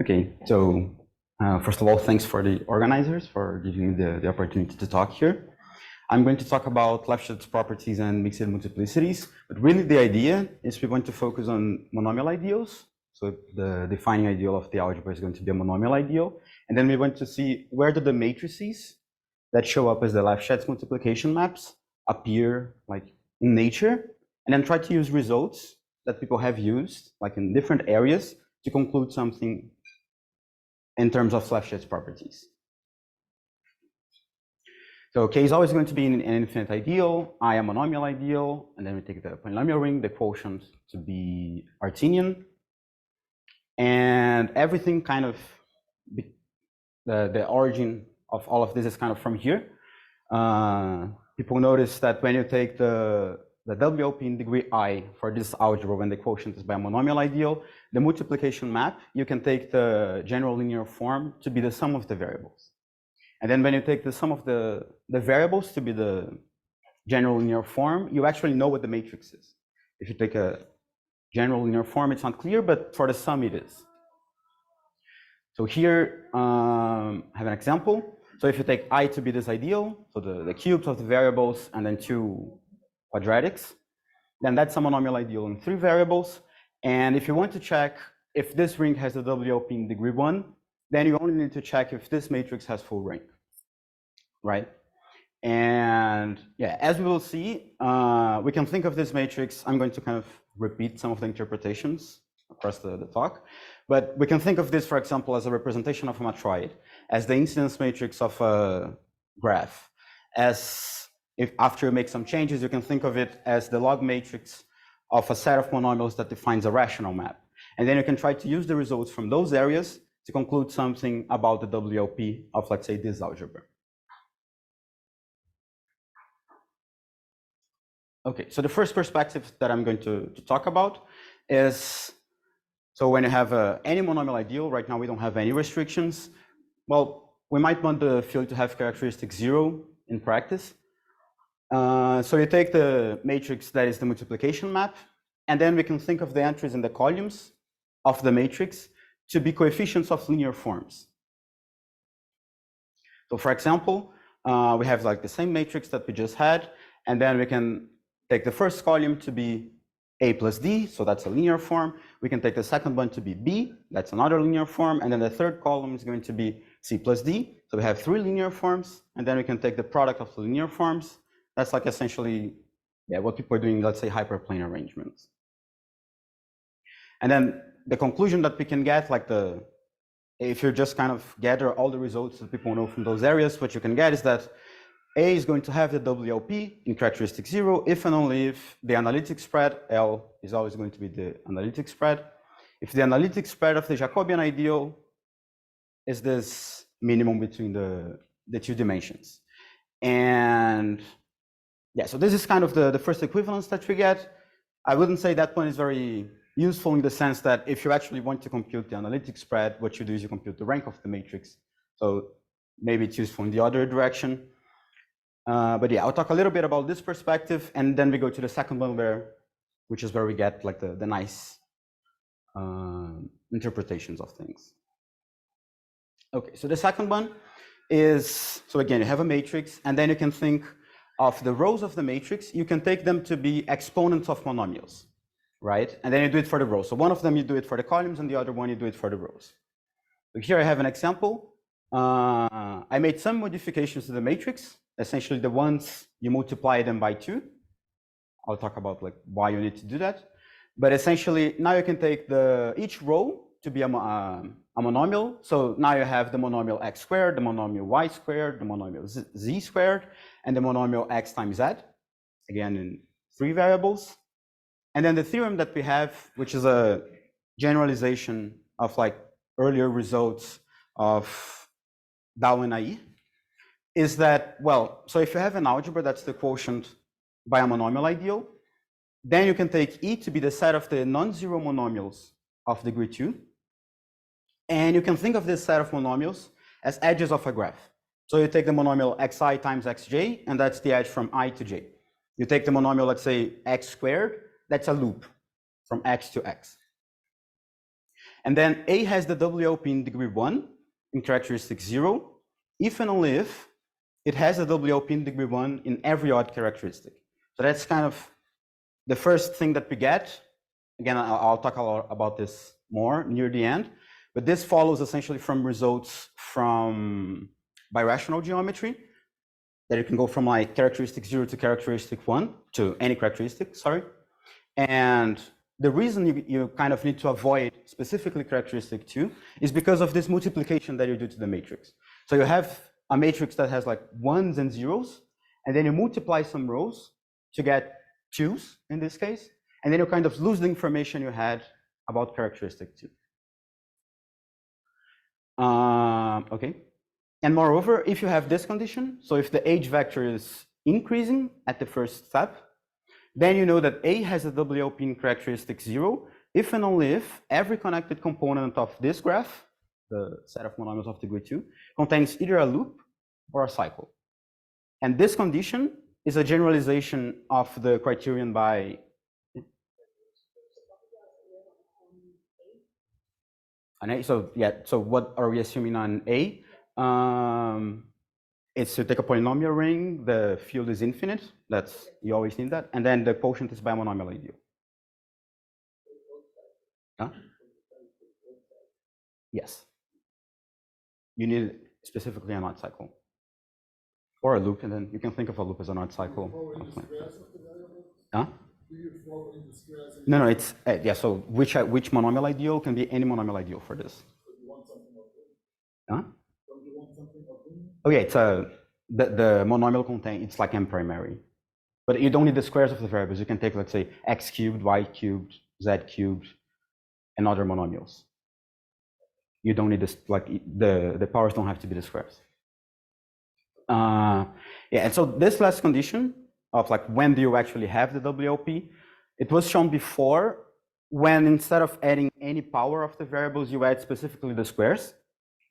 Okay, so first of all, thanks for the organizers for giving me the opportunity to talk here. I'm going to talk about Lefschetz properties and mixed multiplicities, but really the idea is we're going to focus on monomial ideals. So the defining ideal of the algebra is going to be a monomial ideal. And then we want to see where do the matrices that show up as the Lefschetz multiplication maps appear like in nature, and then try to use results that people have used like in different areas to conclude something in terms of Lefschetz properties. So K is always going to be an infinite ideal, I a monomial ideal, and then we take the polynomial ring, the quotient to be Artinian, and everything kind of, the origin of all of this is kind of from here. People notice that when you take the WLP in degree I for this algebra when the quotient is by a monomial ideal, the multiplication map, you can take the general linear form to be the sum of the variables. And then when you take the sum of the variables to be the general linear form, you actually know what the matrix is. If you take a general linear form, it's not clear, but for the sum it is. So here I have an example. So if you take I to be this ideal, so the cubes of the variables and then two quadratics, then that's a monomial ideal in 3 variables. And if you want to check if this ring has a WLP in degree 1, then you only need to check if this matrix has full rank, right? And yeah, as we will see, we can think of this matrix. I'm going to kind of repeat some of the interpretations across the talk, but we can think of this, for example, as a representation of a matroid, as the incidence matrix of a graph. As if after you make some changes, you can think of it as the log matrix of a set of monomials that defines a rational map. And then you can try to use the results from those areas to conclude something about the WLP of, let's say, this algebra. Okay, so the first perspective that I'm going to talk about is, so when you have any monomial ideal, right now we don't have any restrictions. Well, we might want the field to have characteristic 0 in practice. So you take the matrix that is the multiplication map, and then we can think of the entries in the columns of the matrix to be coefficients of linear forms. So for example, we have like the same matrix that we just had, and then we can take the first column to be A plus D, so that's a linear form. We can take the second one to be B, that's another linear form, and then the third column is going to be C plus D. So we have 3 linear forms, and then we can take the product of the linear forms. That's like essentially, yeah, what people are doing, let's say, hyperplane arrangements. And then the conclusion that we can get, like if you just kind of gather all the results that people know from those areas, what you can get is that A is going to have the WLP in characteristic 0 if and only if the analytic spread, L is always going to be the analytic spread. If the analytic spread of the Jacobian ideal is this minimum between the 2 dimensions. And yeah, so this is kind of the first equivalence that we get. I wouldn't say that one is very useful in the sense that if you actually want to compute the analytic spread, what you do is you compute the rank of the matrix. So maybe it's useful in the other direction. But yeah, I'll talk a little bit about this perspective, and then we go to the second one, which is where we get like the nice interpretations of things. Okay, so the second one is, so again, you have a matrix, and then you can think of the rows of the matrix. You can take them to be exponents of monomials, right? And then you do it for the rows. So one of them you do it for the columns, and the other one you do it for the rows. So here I have an example. I made some modifications to the matrix. Essentially, the ones you multiply them by 2. I'll talk about like why you need to do that. But essentially, now you can take each row to be a monomial. So now you have the monomial x squared, the monomial y squared, the monomial z squared, and the monomial x times z, again in 3 variables. And then the theorem that we have, which is a generalization of like earlier results of Dow and IE, is that, well, so if you have an algebra that's the quotient by a monomial ideal, then you can take E to be the set of the non-zero monomials of degree 2. And you can think of this set of monomials as edges of a graph. So you take the monomial xi times xj, and that's the edge from I to j. You take the monomial, let's say, x squared, that's a loop from x to x. And then A has the WLP in degree 1 in characteristic 0, if and only if it has a WLP in degree 1 in every odd characteristic. So that's kind of the first thing that we get. Again, I'll talk a lot about this more near the end, but this follows essentially from results from birational geometry, that you can go from like characteristic 0 to characteristic 1 to any characteristic, sorry. And the reason you kind of need to avoid specifically characteristic 2 is because of this multiplication that you do to the matrix. So you have a matrix that has like 1s and 0s, and then you multiply some rows to get 2s in this case, and then you kind of lose the information you had about characteristic 2. Okay. And moreover, if you have this condition, so if the age vector is increasing at the first step, then you know that A has a WLP in characteristic 0, if and only if every connected component of this graph, the set of monomials of degree 2, contains either a loop or a cycle. And this condition is a generalization of the criterion by an A. So yeah, so what are we assuming on A? It's to take a polynomial ring, the field is infinite, that's, you always need that, and then the quotient is bimonomial ideal. Huh? Yes. You need specifically an odd cycle. Or a loop, and then you can think of a loop as an odd cycle. Huh? No, it's, yeah, so which monomial ideal can be any monomial ideal for this. Huh? Okay, it's the monomial contain, it's like M primary. But you don't need the squares of the variables. You can take, let's say, x cubed, y cubed, z cubed, and other monomials. You don't need this, like the powers don't have to be the squares. Yeah, and so this last condition of like when do you actually have the WLP, it was shown before when instead of adding any power of the variables, you add specifically the squares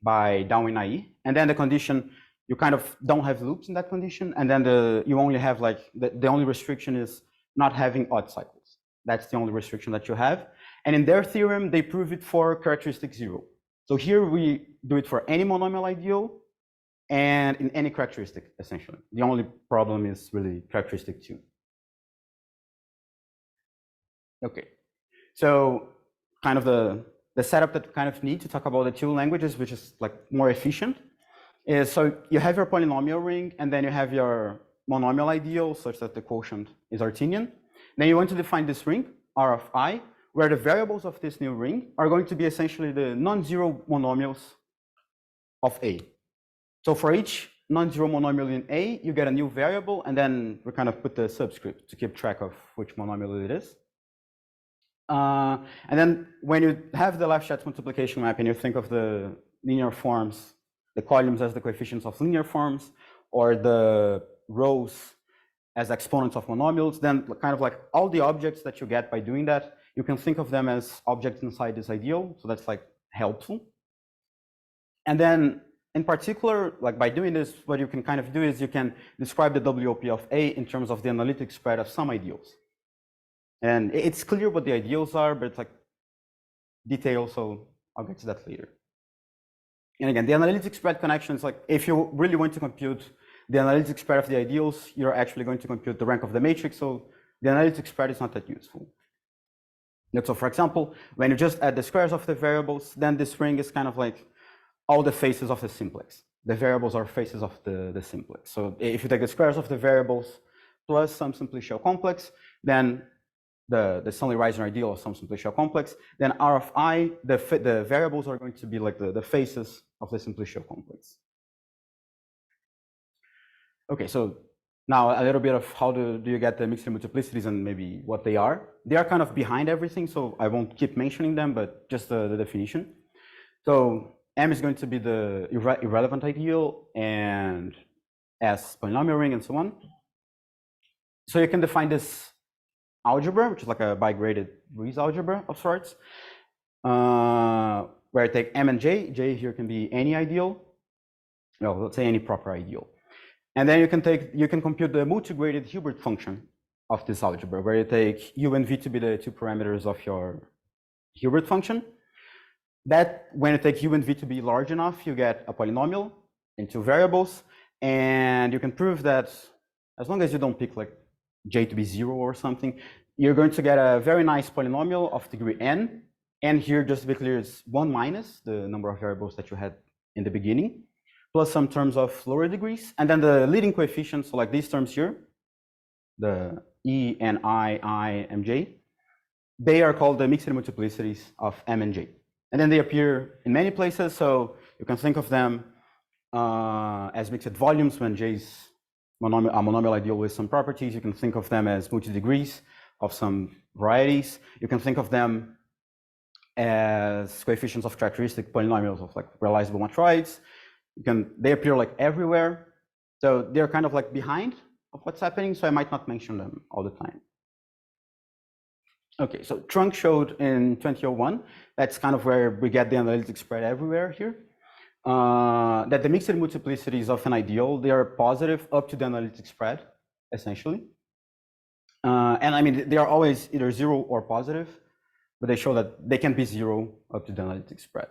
by Darwin IE, and then the condition, you kind of don't have loops in that condition, and then you only have like, the only restriction is not having odd cycles. That's the only restriction that you have. And in their theorem, they prove it for characteristic 0. So here we do it for any monomial ideal and in any characteristic, essentially. The only problem is really characteristic 2. Okay, so kind of the setup that we kind of need to talk about the two languages, which is like more efficient, is so you have your polynomial ring, and then you have your monomial ideal such that the quotient is Artinian. Then you want to define this ring, R of I, where the variables of this new ring are going to be essentially the non-zero monomials of A. So for each non-zero monomial in A, you get a new variable, and then we kind of put the subscript to keep track of which monomial it is. And then when you have the Lefschetz multiplication map and you think of the linear forms, the columns as the coefficients of linear forms, or the rows as exponents of monomials, then kind of like all the objects that you get by doing that, you can think of them as objects inside this ideal. So that's like helpful. And then in particular, like by doing this, what you can kind of do is you can describe the WLP of A in terms of the analytic spread of some ideals. And it's clear what the ideals are, but it's like detail, so I'll get to that later. And again, the analytic spread connection is like, if you really want to compute the analytic spread of the ideals, you're actually going to compute the rank of the matrix, so the analytic spread is not that useful. And so for example, when you just add the squares of the variables, then this ring is kind of like all the faces of the simplex. The variables are faces of the simplex. So if you take the squares of the variables plus some simplicial complex, then the Stanley-Reisner ideal of some simplicial complex, then R of I, the variables are going to be like the faces of the simplicial complex. Okay, so now a little bit of how do you get the mixed multiplicities and maybe what they are. They are kind of behind everything, so I won't keep mentioning them, but just the definition. So M is going to be the irrelevant ideal, and S polynomial ring, and so on. So you can define this algebra, which is like a bigraded Riesz algebra of sorts, where I take M and J. J here can be any ideal, well, let's say any proper ideal. And then you can compute the multigraded Hilbert function of this algebra, where you take U and V to be the two parameters of your Hilbert function. that when you take u and v to be large enough, you get a polynomial in two variables, and you can prove that as long as you don't pick like j to be 0 or something, you're going to get a very nice polynomial of degree n. And here, just to be clear, it's 1 minus the number of variables that you had in the beginning, plus some terms of lower degrees. And then the leading coefficients, so like these terms here, the e and I, m, j, they are called the mixed multiplicities of m and j. And then they appear in many places, so you can think of them as mixed volumes when j is a monomial ideal with some properties. You can think of them as multi-degrees of some varieties. You can think of them as coefficients of characteristic polynomials of like realizable matrices. They appear like everywhere. So they're kind of like behind of what's happening, so I might not mention them all the time. Okay, so Trunk showed in 2001, that's kind of where we get the analytic spread everywhere here, that the mixed multiplicities of an ideal, they are positive up to the analytic spread, essentially. And I mean, they are always either 0 or positive, but they show that they can be 0 up to the analytic spread.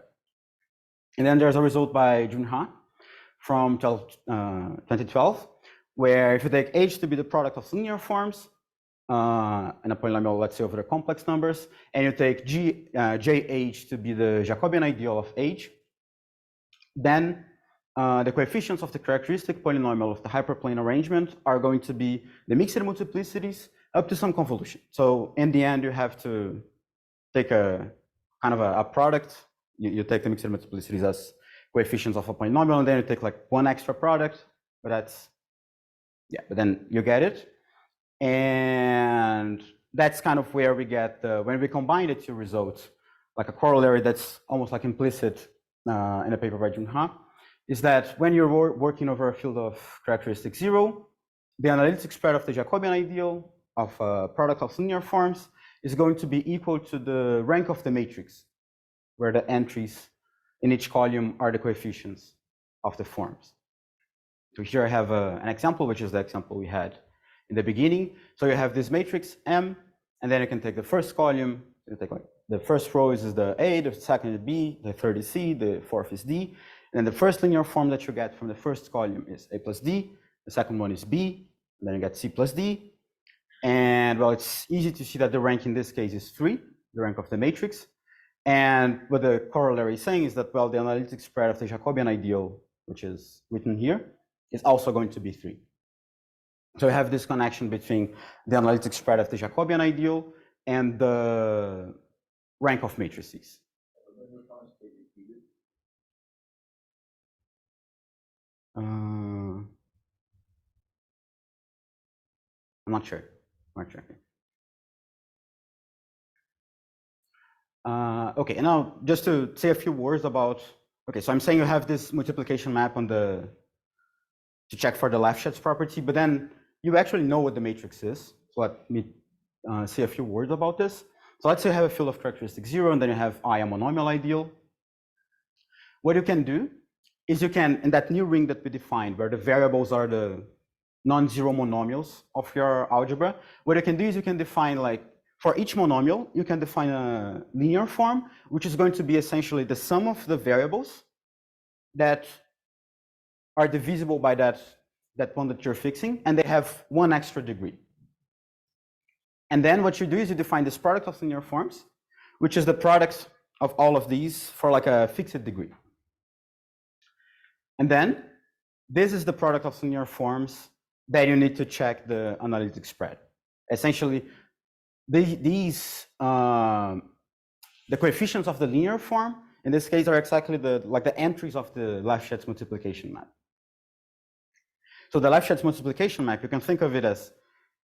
And then there's a result by Junha from 2012, where if you take H to be the product of linear forms, and a polynomial, let's say, over the complex numbers, and you take JH to be the Jacobian ideal of H, then the coefficients of the characteristic polynomial of the hyperplane arrangement are going to be the mixed multiplicities up to some convolution. So in the end, you have to take a kind of a product. You take the mixed multiplicities as coefficients of a polynomial, and then you take like one extra product, but that's, yeah, but then you get it. And that's kind of where we get, when we combine the two results, like a corollary that's almost like implicit in a paper by Junha, is that when you're working over a field of characteristic 0, the analytic spread of the Jacobian ideal of a product of linear forms is going to be equal to the rank of the matrix, where the entries in each column are the coefficients of the forms. So here I have an example, which is the example we had in the beginning. So you have this matrix M, and then you can take the first column, you take like the first row is the A, the second is B, the third is C, the fourth is D. And the first linear form that you get from the first column is A plus D, the second one is B, and then you get C plus D. And well, it's easy to see that the rank in this case is 3, the rank of the matrix. And what the corollary is saying is that, well, the analytic spread of the Jacobian ideal, which is written here, is also going to be 3. So we have this connection between the analytic spread of the Jacobian ideal and the rank of matrices. I'm not sure. Okay, and now just to say a few words about, okay, so I'm saying you have this multiplication map on to check for the Lefschetz property, but then you actually know what the matrix is. So let me say a few words about this. So let's say you have a field of characteristic 0, and then you have I, a monomial ideal. What you can do is you can, in that new ring that we defined, where the variables are the non-zero monomials of your algebra, what you can do is you can define, like, for each monomial, you can define a linear form, which is going to be essentially the sum of the variables that are divisible by that one that you're fixing, and they have one extra degree. And then what you do is you define this product of linear forms, which is the product of all of these for like a fixed degree. And then this is the product of linear forms that you need to check the analytic spread. Essentially, the coefficients of the linear form in this case are exactly the entries of the Lefschetz multiplication map. So the Lefschetz multiplication map, you can think of it as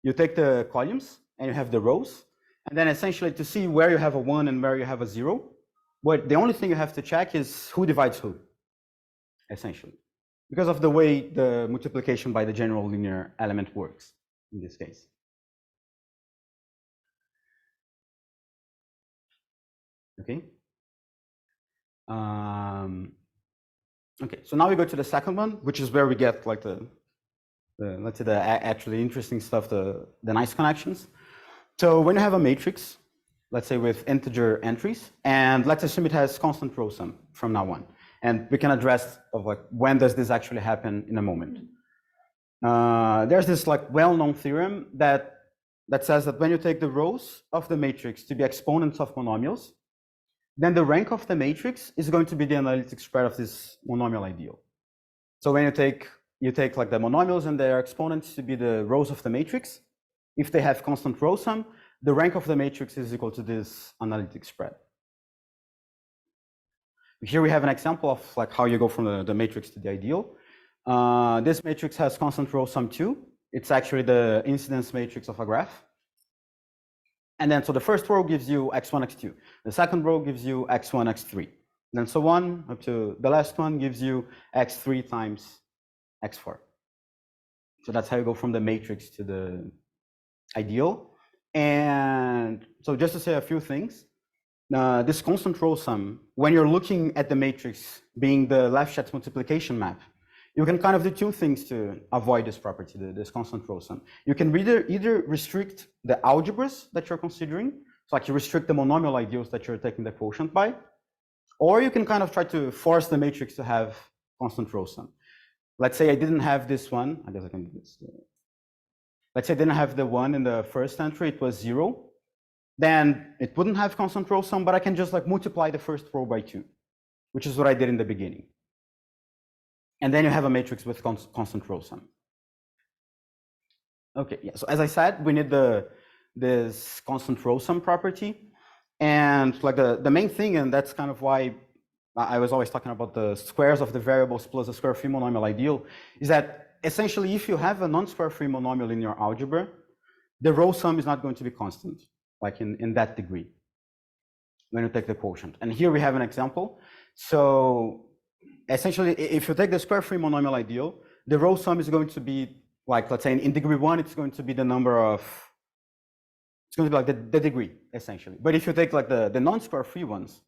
you take the columns and you have the rows, and then essentially to see where you have a 1 and where you have a 0, the only thing you have to check is who divides who, essentially, because of the way the multiplication by the general linear element works in this case. Okay. Okay, so now we go to the second one, which is where we get like let's say actually interesting stuff, the nice connections. So when you have a matrix let's say with integer entries, and let's assume it has constant row sum from now on. And we can address of like when does this actually happen in a moment. There's this like well-known theorem that says that when you take the rows of the matrix to be exponents of monomials, then the rank of the matrix is going to be the analytic spread of this monomial ideal. So when you take like the monomials and their exponents to be the rows of the matrix, if they have constant row sum, the rank of the matrix is equal to this analytic spread. Here we have an example of like how you go from the matrix to the ideal. This matrix has constant row sum 2. It's actually the incidence matrix of a graph. And then so the first row gives you x1, x2. The second row gives you x1, x3. And then so on up to the last one gives you x3 times x4. So that's how you go from the matrix to the ideal. And so just to say a few things, this constant row sum, when you're looking at the matrix being the Lefschetz multiplication map, you can kind of do two things to avoid this property, this constant row sum. You can either restrict the algebras that you're considering, so like you restrict the monomial ideals that you're taking the quotient by, or you can kind of try to force the matrix to have constant row sum. Let's say I didn't have this one, I guess I can do this. Let's say I didn't have the 1 in the first entry, it was 0. Then it wouldn't have constant row sum, but I can just like multiply the first row by 2, which is what I did in the beginning. And then you have a matrix with constant row sum. Okay, yeah, so as I said, we need this constant row sum property. And like the main thing, and that's kind of why I was always talking about the squares of the variables plus the square free monomial ideal, is that essentially if you have a non-square free monomial in your algebra, the row sum is not going to be constant, like in that degree, when you take the quotient. And here we have an example. So essentially, if you take the square free monomial ideal, the row sum is going to be like, let's say in degree 1, it's going to be the number of, it's going to be like the degree, essentially. But if you take like the non-square free ones,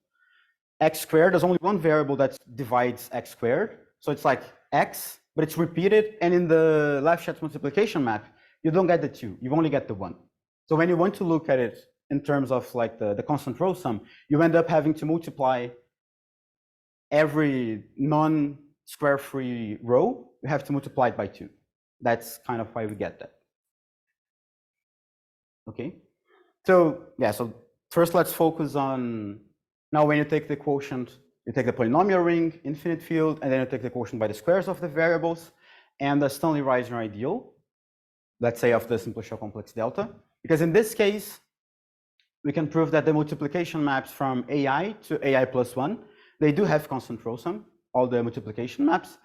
x squared, there's only one variable that divides x squared. So it's like x, but it's repeated. And in the Lefschetz multiplication map, you don't get the 2, you only get the 1. So when you want to look at it in terms of like the constant row sum, you end up having to multiply every non-square free row, you have to multiply it by 2. That's kind of why we get that. Okay, so yeah, so first let's focus on, now when you take the quotient, you take the polynomial ring, infinite field, and then you take the quotient by the squares of the variables, and the Stanley-Reisner ideal, let's say of the simplicial complex delta. Because in this case, we can prove that the multiplication maps from AI to AI plus 1, they do have constant row sum, all the multiplication maps.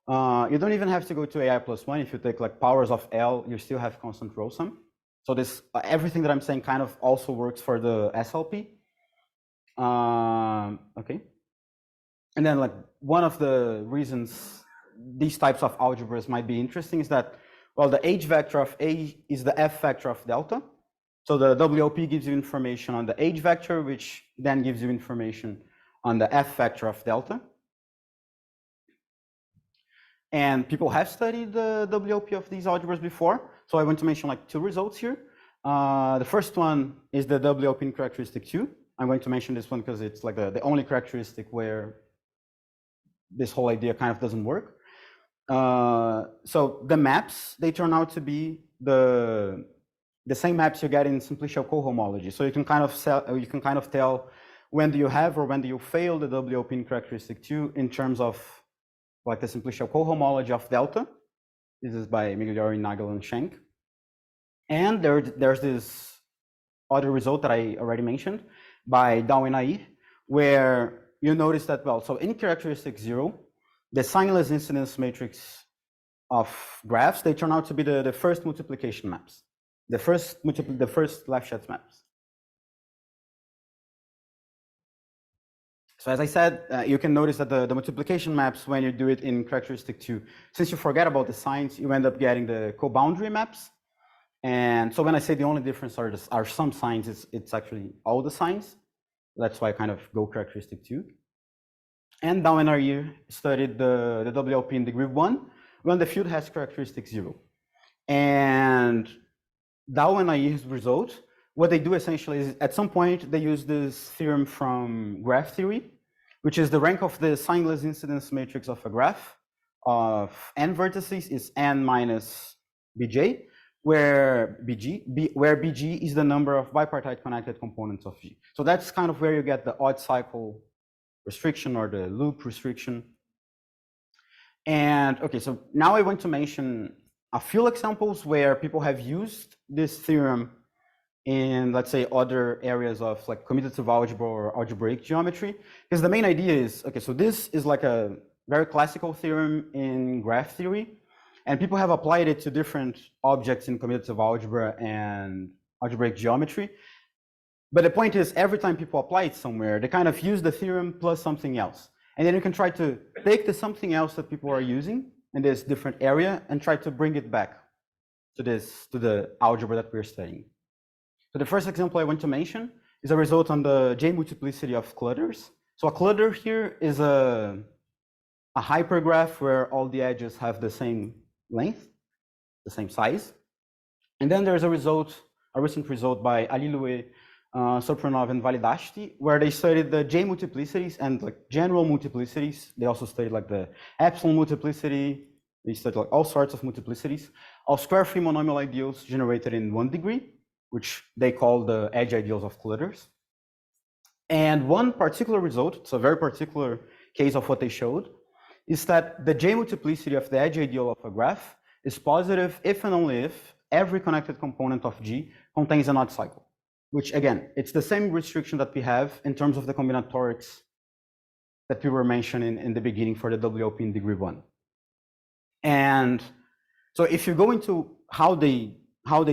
You don't even have to go to AI plus 1. If you take like powers of L, you still have constant row sum. So this everything that I'm saying kind of also works for the SLP. Okay. And then like one of the reasons these types of algebras might be interesting is that, well, the H vector of A is the F vector of delta. So the WLP gives you information on the H vector, which then gives you information on the F vector of delta. And people have studied the WLP of these algebras before. So I want to mention like two results here. The first one is the WLP in characteristic 2. I'm going to mention this one because it's like the only characteristic where this whole idea kind of doesn't work. So the maps, they turn out to be the same maps you get in simplicial cohomology. So you can kind of tell when do you have or when do you fail the WLP in characteristic 2 in terms of like the simplicial cohomology of delta. This is by Migliori, Nagel, and Schenk. And there's this other result that I already mentioned by Dow and Naive, where you notice that, well, so in characteristic 0, the signless incidence matrix of graphs, they turn out to be the first multiplication maps, the first Lefschetz maps. So as I said, you can notice that the multiplication maps, when you do it in characteristic 2, since you forget about the signs, you end up getting the co-boundary maps. And so when I say the only difference are some signs, it's actually all the signs. That's why I kind of go characteristic 2. And Dow and Naive studied the WLP in degree 1 when the field has characteristic 0. And Dow and Naiv's result what they do essentially is at some point they use this theorem from graph theory, which is the rank of the signless incidence matrix of a graph of n vertices is n minus bj, where bg is the number of bipartite connected components of G. So that's kind of where you get the odd cycle restriction or the loop restriction. And okay, so now I want to mention a few examples where people have used this theorem in, let's say, other areas of like commutative algebra or algebraic geometry. Because the main idea is, okay, so this is like a very classical theorem in graph theory, and people have applied it to different objects in commutative algebra and algebraic geometry. But the point is, every time people apply it somewhere, they kind of use the theorem plus something else. And then you can try to take the something else that people are using in this different area and try to bring it back to the algebra that we're studying. So the first example I want to mention is a result on the j-multiplicity of clutters. So a clutter here is a hypergraph where all the edges have the same length, the same size. And then there's a recent result by Aliloué, Sopronov, and Validashti, where they studied the j-multiplicities and like general multiplicities. They also studied like the epsilon multiplicity. They studied like all sorts of multiplicities of square-free monomial ideals generated in 1 degree, which they call the edge ideals of clutters. And one particular result, it's a very particular case of what they showed, is that the j-multiplicity of the edge ideal of a graph is positive if and only if every connected component of G contains an odd cycle, which again, it's the same restriction that we have in terms of the combinatorics that we were mentioning in the beginning for the WLP in degree 1. And so if you go into how they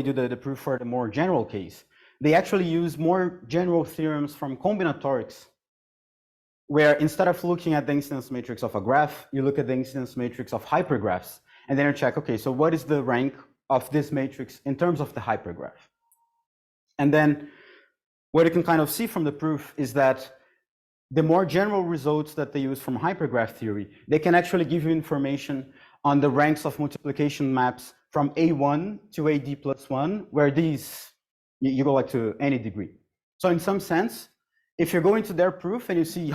do the proof for the more general case, they actually use more general theorems from combinatorics, where instead of looking at the incidence matrix of a graph, you look at the incidence matrix of hypergraphs, and then you check, okay, so what is the rank of this matrix in terms of the hypergraph? And then what you can kind of see from the proof is that the more general results that they use from hypergraph theory, they can actually give you information on the ranks of multiplication maps from A1 to AD plus 1, where these, you go like to any degree. So in some sense, if you go into their proof and you see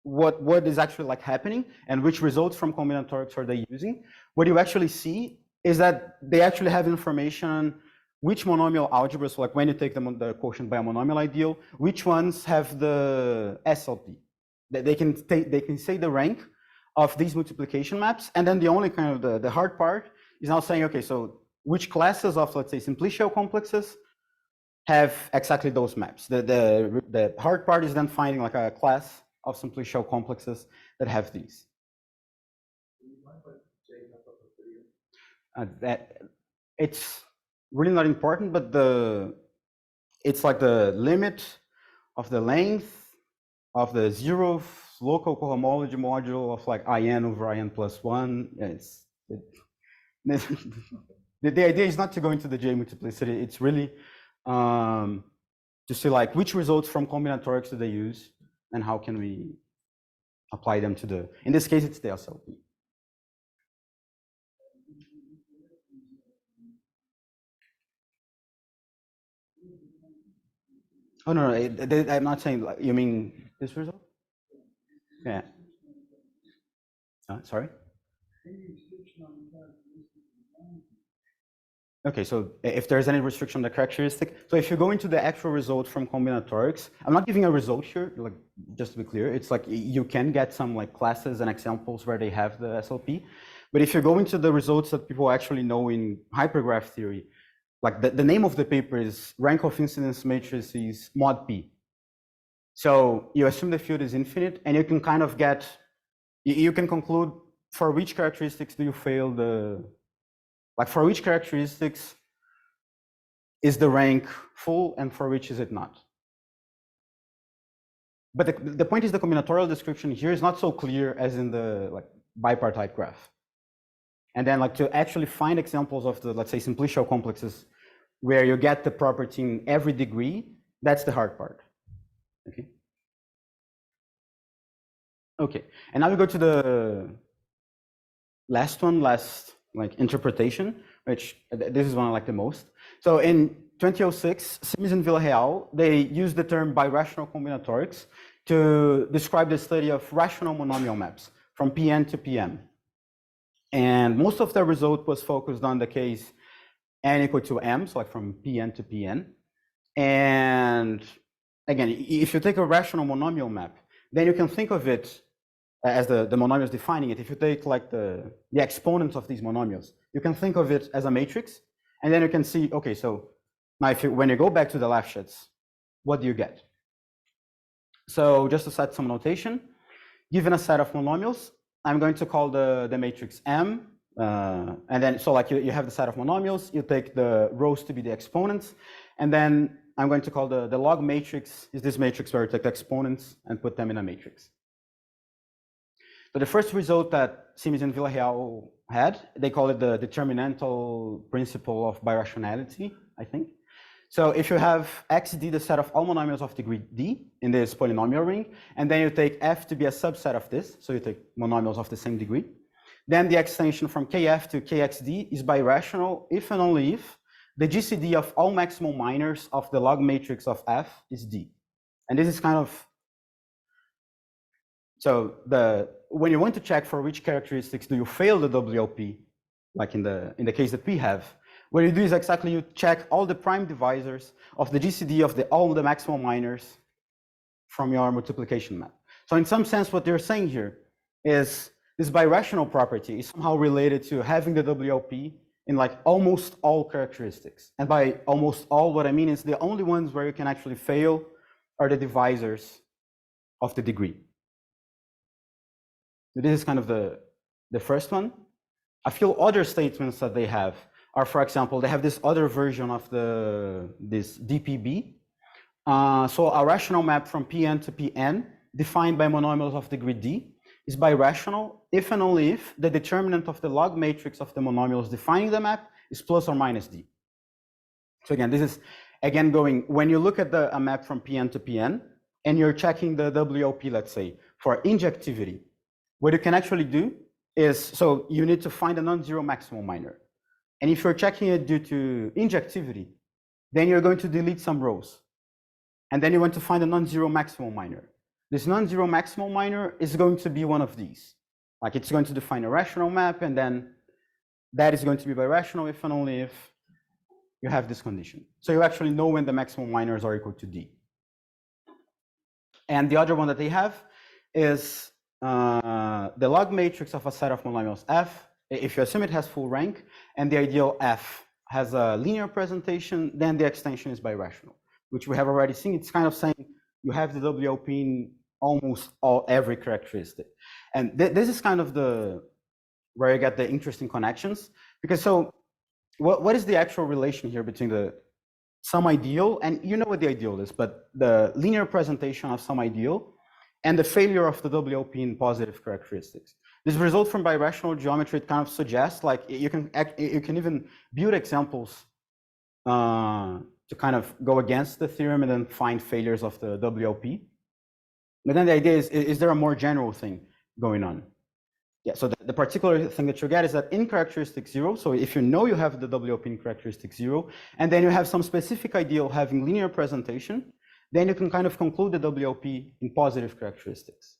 what is actually like happening and which results from combinatorics are they using, what you actually see is that they actually have information on which monomial algebras, so like when you take the quotient by a monomial ideal, which ones have the SLP. They can say the rank of these multiplication maps, and then the only kind of the hard part is now saying, okay, so which classes of, let's say, simplicial complexes have exactly those maps. The hard part is then finding like a class of simplicial complexes that have these. It's really not important, but it's like the limit of the length of the zeroth local cohomology module of like in over in plus 1. The idea is not to go into the j-multiplicity. It's really to see like which results from combinatorics do they use and how can we apply them to the, in this case, it's the SLP. Oh, no, I'm not saying, like, you mean this result? Yeah. Sorry? Okay, so if there's any restriction on the characteristic, so if you go into the actual result from combinatorics, I'm not giving a result here, like, just to be clear, it's like you can get some like classes and examples where they have the SLP, but if you go into the results that people actually know in hypergraph theory, like the name of the paper is rank of incidence matrices mod P. So you assume the field is infinite, and you can kind of get, you can conclude for which characteristics do you fail the, like for which characteristics is the rank full and for which is it not. But the point is the combinatorial description here is not so clear as in the like bipartite graph. And then like to actually find examples of the, let's say, simplicial complexes where you get the property in every degree, that's the hard part. Okay. Okay, and now we go to the last one, like interpretation, which this is one I like the most. So in 2006, Sims and Villarreal, they used the term birational combinatorics to describe the study of rational monomial maps from Pn to Pm. And most of the result was focused on the case n equal to m, so like from Pn to Pn. And again, if you take a rational monomial map, then you can think of it as the monomials defining it. If you take like the exponents of these monomials, you can think of it as a matrix, and then you can see, okay, so now when you go back to the Lefschetz, what do you get? So just to set some notation, given a set of monomials, I'm going to call the matrix M, and then so like you have the set of monomials, you take the rows to be the exponents, and then I'm going to call the log matrix is this matrix where you take the exponents and put them in a matrix. So the first result that Sims and Villarreal had, they call it the determinantal principle of birationality, I think. So if you have xd, the set of all monomials of degree d in this polynomial ring, and then you take f to be a subset of this, so you take monomials of the same degree, then the extension from kf to kxd is birational if and only if the GCD of all maximal minors of the log matrix of f is d. And this is kind of, so when you want to check for which characteristics do you fail the WLP, like in the case that we have, what you do is exactly you check all the prime divisors of the GCD of all the maximal minors from your multiplication map. So in some sense, what they're saying here is this birational property is somehow related to having the WLP in like almost all characteristics. And by almost all, what I mean is the only ones where you can actually fail are the divisors of the degree. So this is kind of the first one. A few other statements that they have are, for example, they have this other version of this DPB. So a rational map from Pn to Pn defined by monomials of degree d is birational if and only if the determinant of the log matrix of the monomials defining the map is plus or minus d. So again, this is again going, when you look at a map from Pn to Pn and you're checking the WLP, let's say, for injectivity, what you can actually do is, so you need to find a non-zero maximal minor. And if you're checking it due to injectivity, then you're going to delete some rows. And then you want to find a non-zero maximal minor. This non-zero maximal minor is going to be one of these. Like it's going to define a rational map, and then that is going to be birational if and only if you have this condition. So you actually know when the maximal minors are equal to d. And the other one that they have is the log matrix of a set of monomials f, if you assume it has full rank, and the ideal f has a linear presentation, then the extension is birational, which we have already seen. It's kind of saying you have the WLP in almost every characteristic. And this is kind of where you get the interesting connections, because so what is the actual relation here between some ideal, and you know what the ideal is, but the linear presentation of some ideal and the failure of the WLP in positive characteristics. This result from birational geometry, it kind of suggests like you can even build examples to kind of go against the theorem and then find failures of the WLP. But then the idea is there a more general thing going on? Yeah, so the particular thing that you get is that in characteristic 0, so if you know you have the WLP in characteristic 0, and then you have some specific ideal having linear presentation, then you can kind of conclude the WLP in positive characteristics.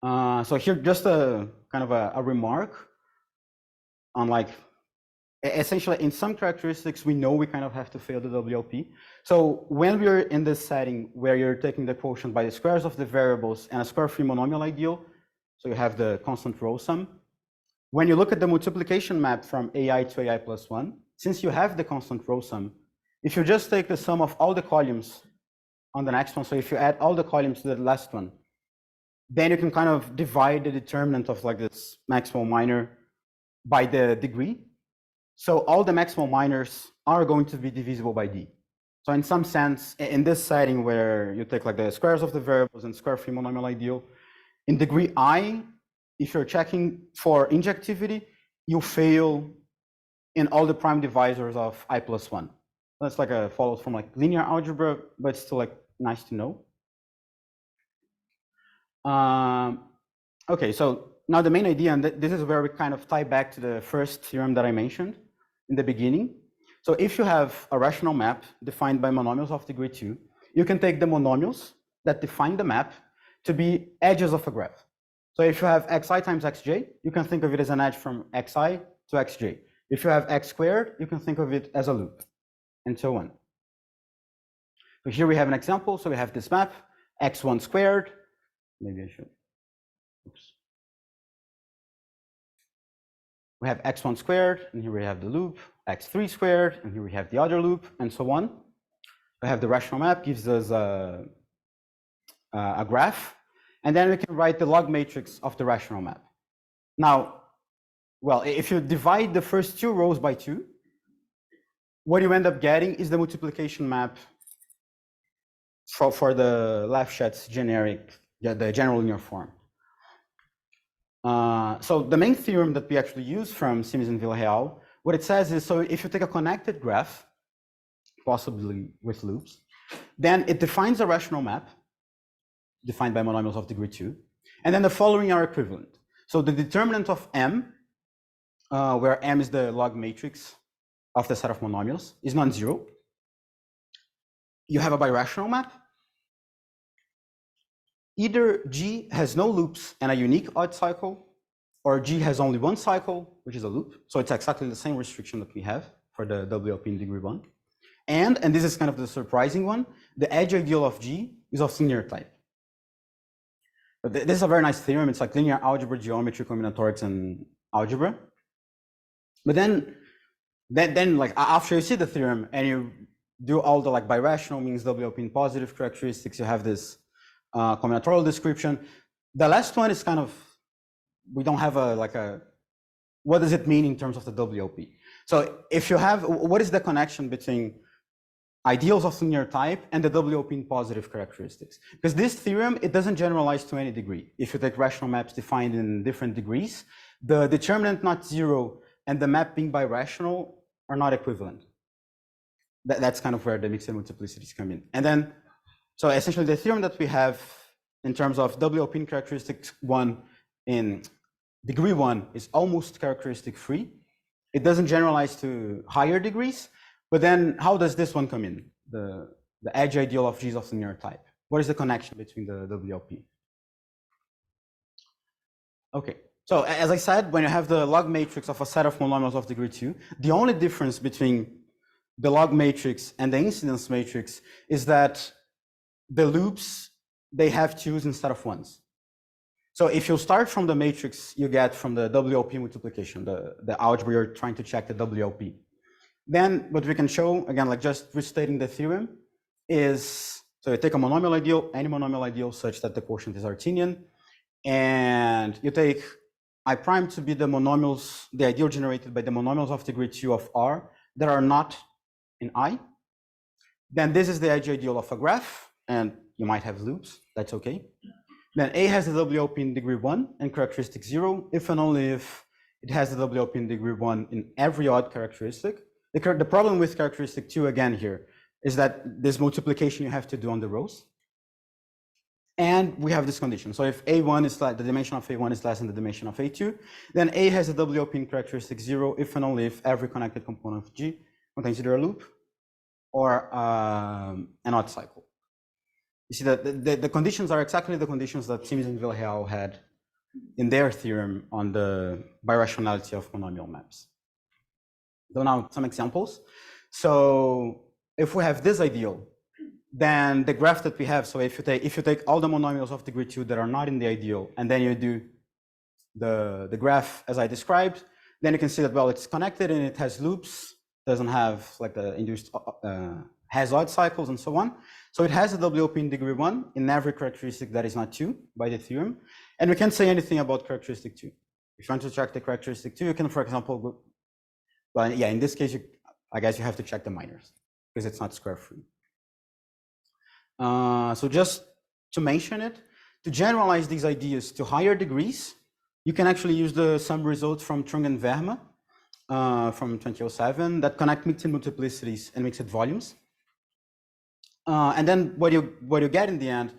So here, just a kind of a remark on like, essentially in some characteristics, we know we kind of have to fail the WLP. So when we're in this setting where you're taking the quotient by the squares of the variables and a square-free monomial ideal, so you have the constant row sum. When you look at the multiplication map from AI to AI plus 1, since you have the constant row sum, if you just take the sum of all the columns on the next one, so if you add all the columns to the last one, then you can kind of divide the determinant of like this maximal minor by the degree. So all the maximal minors are going to be divisible by d. So in some sense, in this setting where you take like the squares of the variables and square-free monomial ideal, in degree I, if you're checking for injectivity, you fail in all the prime divisors of I plus 1. That's like a follows from like linear algebra, but it's still like nice to know. Okay, so now the main idea, and this is where we kind of tie back to the first theorem that I mentioned, in the beginning. So if you have a rational map defined by monomials of degree 2, you can take the monomials that define the map to be edges of a graph. So if you have xi times xj, you can think of it as an edge from xi to xj. If you have x squared, you can think of it as a loop, and so on. So here we have an example. So we have this map, x1 squared. Maybe I should. Oops. We have x1 squared, and here we have the loop, x3 squared, and here we have the other loop, and so on. We have the rational map, gives us a graph, and then we can write the log matrix of the rational map. Now, well, if you divide the first two rows by 2, what you end up getting is the multiplication map for the Lefschetz generic, the general linear form. So the main theorem that we actually use from Sims and Villarreal, what it says is, so if you take a connected graph, possibly with loops, then it defines a rational map, defined by monomials of degree 2, and then the following are equivalent. So the determinant of M, where M is the log matrix of the set of monomials, is non-zero. You have a birational map. Either G has no loops and a unique odd cycle, or G has only one cycle, which is a loop. So it's exactly the same restriction that we have for the WLP in degree 1. And this is kind of the surprising one, the edge ideal of G is of linear type. But this is a very nice theorem. It's like linear algebra, geometry, combinatorics, and algebra. But then like after you see the theorem and you do all the like birational means WLP in positive characteristics, you have this combinatorial description. The last one is kind of, we don't have what does it mean in terms of the WLP? So if you have, what is the connection between ideals of linear type and the WLP in positive characteristics? Because this theorem, it doesn't generalize to any degree. If you take rational maps defined in different degrees, the determinant not zero and the map being birational are not equivalent. That's kind of where the mixed multiplicities come in. And then, so essentially the theorem that we have in terms of WLP in characteristics 1 in degree 1 is almost characteristic free. It doesn't generalize to higher degrees, but then how does this one come in? The edge ideal of G's of linear type. What is the connection between the WLP? Okay, so as I said, when you have the log matrix of a set of monomials of degree 2, the only difference between the log matrix and the incidence matrix is that the loops, they have 2's instead of 1's. So if you start from the matrix you get from the WLP multiplication, the algebra you're trying to check the WLP, then what we can show, again, like just restating the theorem, is, so you take a monomial ideal, any monomial ideal such that the quotient is Artinian, and you take I prime to be the monomials, the ideal generated by the monomials of degree 2 of R that are not in I. Then this is the edge ideal of a graph, and you might have loops, that's okay. Then A has the WLP in degree 1 and characteristic 0, if and only if it has the WLP in degree 1 in every odd characteristic. The problem with characteristic 2 again here is that this multiplication you have to do on the rows. And we have this condition. So if A1 is like the dimension of A1 is less than the dimension of A2, then A has a WLP in characteristic 0 if and only if every connected component of G contains either a loop or an odd cycle. You see that the conditions are exactly the conditions that Sims and Villarreal had in their theorem on the birationality of monomial maps. So now some examples. So if we have this ideal, then the graph that we have, so if you take all the monomials of degree 2 that are not in the ideal, and then you do the graph as I described, then you can see that, well, it's connected and it has loops, doesn't have like the induced, has odd cycles and so on. So it has a WLP in degree 1 in every characteristic that is not 2 by the theorem. And we can't say anything about characteristic 2. If you want to check the characteristic 2, you can, for example, go, well, yeah, in this case, I guess you have to check the minors because it's not square free. So just to mention it, to generalize these ideas to higher degrees, you can actually use the sum results from Trung and Verma from 2007 that connect mixed multiplicities and mixed volumes. And then what you get in the end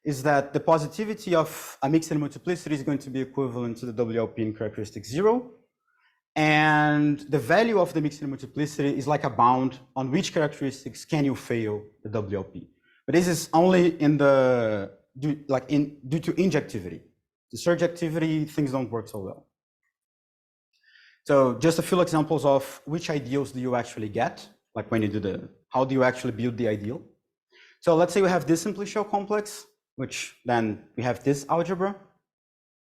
is that the positivity of a mixed multiplicity is going to be equivalent to the WLP in characteristic 0. And the value of the mixed multiplicity is like a bound on which characteristics can you fail the WLP. But this is only in the due to injectivity. The surjectivity, things don't work so well. So just a few examples of which ideals do you actually get, like when you do how do you actually build the ideal? So let's say we have this simplicial complex, which then we have this algebra.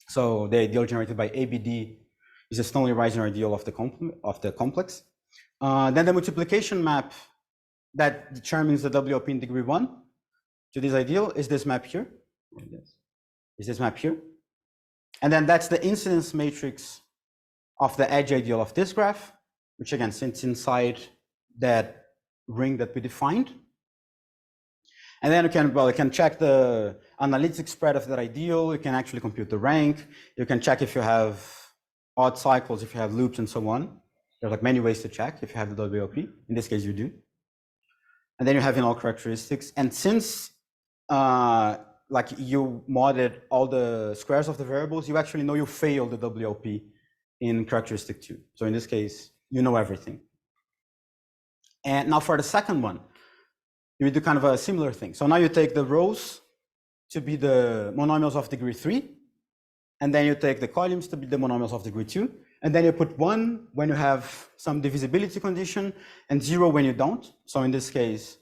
So the ideal generated by ABD is a Stoney Rising ideal of the complex. Then the multiplication map that determines the WLP in degree 1 to this ideal is this map here. Is this map here? And then that's the incidence matrix of the edge ideal of this graph, which again sits inside that ring that we defined. And then you can check the analytic spread of that ideal. You can actually compute the rank. You can check if you have odd cycles, if you have loops, and so on. There's like many ways to check if you have the WLP. In this case, you do. And then you have in all characteristics. And since like you modded all the squares of the variables, you actually know you failed the WLP in characteristic 2. So in this case, you know everything. And now for the second one, you do kind of a similar thing. So now you take the rows to be the monomials of degree 3, and then you take the columns to be the monomials of degree 2, and then you put 1 when you have some divisibility condition, and 0 when you don't. So in this case,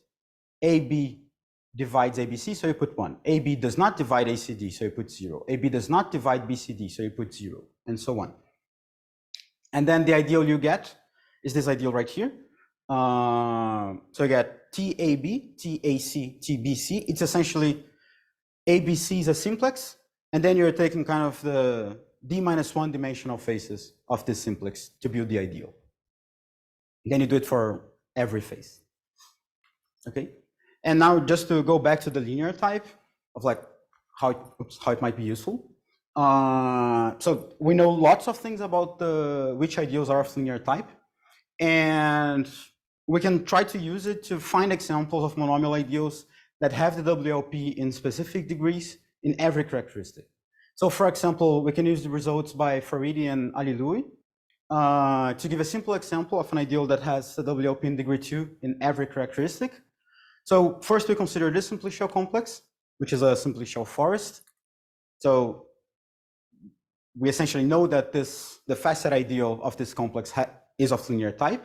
AB divides ABC, so you put 1. AB does not divide ACD, so you put 0. AB does not divide BCD, so you put 0, and so on. And then the ideal you get is this ideal right here. So you get TAB, TAC, TBC. It's essentially ABC is a simplex, and then you're taking kind of the d-1 dimensional faces of this simplex to build the ideal. Then you do it for every face. Okay. And now just to go back to the linear type of like how it might be useful. So we know lots of things about which ideals are of linear type, and we can try to use it to find examples of monomial ideals that have the WLP in specific degrees in every characteristic. So for example, we can use the results by Faridi and Ali-Louis to give a simple example of an ideal that has the WLP in degree 2 in every characteristic. So first we consider this simplicial complex, which is a simplicial forest. So we essentially know that the facet ideal of this complex is of linear type.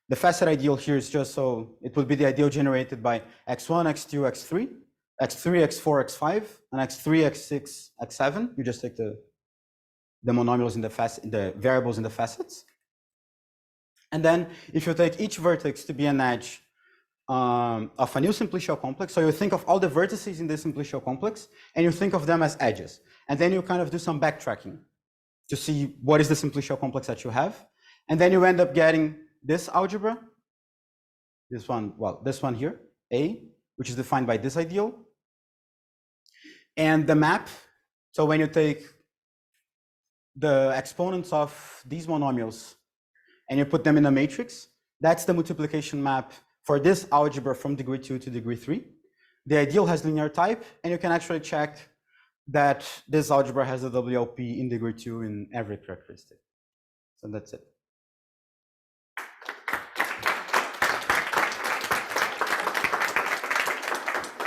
The facet ideal here is just so it would be the ideal generated by x1, x2, x3, x3, x4, x5, and x3, x6, x7. You just take the monomials in the variables in the facets. And then if you take each vertex to be an edge of a new simplicial complex, so you think of all the vertices in this simplicial complex, and you think of them as edges. And then you kind of do some backtracking to see what is the simplicial complex that you have. And then you end up getting this algebra, this one here, A, which is defined by this ideal. And the map, so when you take the exponents of these monomials and you put them in a matrix, that's the multiplication map for this algebra from degree 2 to degree 3. The ideal has linear type, and you can actually check that this algebra has a WLP in degree 2 in every characteristic. So that's it.